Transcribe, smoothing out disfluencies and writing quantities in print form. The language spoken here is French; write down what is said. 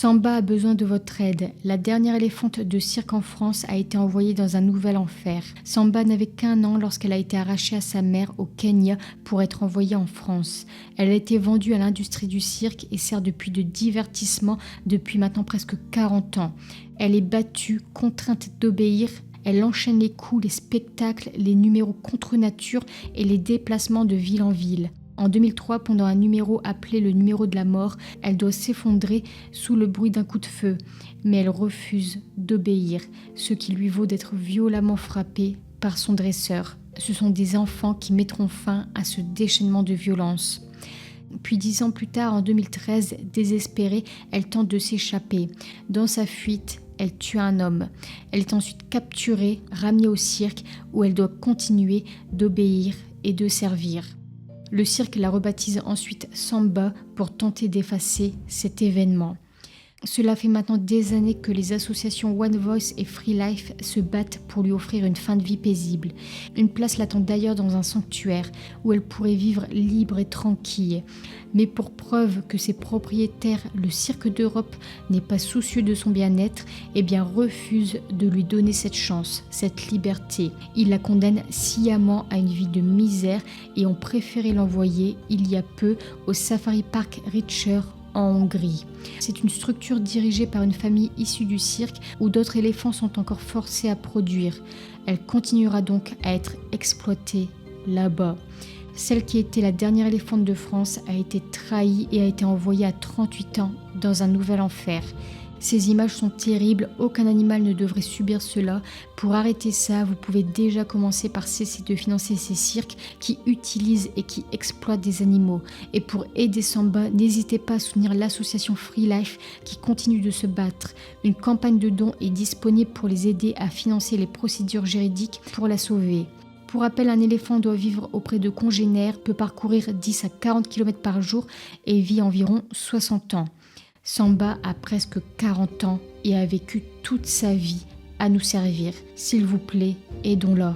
Samba a besoin de votre aide. La dernière éléphante de cirque en France a été envoyée dans un nouvel enfer. Samba n'avait qu'1 an lorsqu'elle a été arrachée à sa mère au Kenya pour être envoyée en France. Elle a été vendue à l'industrie du cirque et sert depuis de divertissement depuis maintenant presque 40 ans. Elle est battue, contrainte d'obéir. Elle enchaîne les coups, les spectacles, les numéros contre nature et les déplacements de ville en ville. En 2003, pendant un numéro appelé le numéro de la mort, elle doit s'effondrer sous le bruit d'un coup de feu. Mais elle refuse d'obéir, ce qui lui vaut d'être violemment frappée par son dresseur. Ce sont des enfants qui mettront fin à ce déchaînement de violence. Puis 10 ans plus tard, en 2013, désespérée, elle tente de s'échapper. Dans sa fuite, elle tue un homme. Elle est ensuite capturée, ramenée au cirque, où elle doit continuer d'obéir et de servir. Le cirque la rebaptise ensuite Samba pour tenter d'effacer cet événement. Cela fait maintenant des années que les associations One Voice et Free Life se battent pour lui offrir une fin de vie paisible. Une place l'attend d'ailleurs dans un sanctuaire où elle pourrait vivre libre et tranquille. Mais pour preuve que ses propriétaires, le Cirque d'Europe, n'est pas soucieux de son bien-être, refusent de lui donner cette chance, cette liberté. Ils la condamnent sciemment à une vie de misère et ont préféré l'envoyer il y a peu au Safari Park Richer en Hongrie. C'est une structure dirigée par une famille issue du cirque où d'autres éléphants sont encore forcés à produire. Elle continuera donc à être exploitée là-bas. Celle qui était la dernière éléphante de France a été trahie et a été envoyée à 38 ans dans un nouvel enfer. Ces images sont terribles, aucun animal ne devrait subir cela. Pour arrêter ça, vous pouvez déjà commencer par cesser de financer ces cirques qui utilisent et qui exploitent des animaux. Et pour aider Samba, n'hésitez pas à soutenir l'association Free Life qui continue de se battre. Une campagne de dons est disponible pour les aider à financer les procédures juridiques pour la sauver. Pour rappel, un éléphant doit vivre auprès de congénères, peut parcourir 10 à 40 km par jour et vit environ 60 ans. Samba a presque 40 ans et a vécu toute sa vie à nous servir. S'il vous plaît, aidons-la.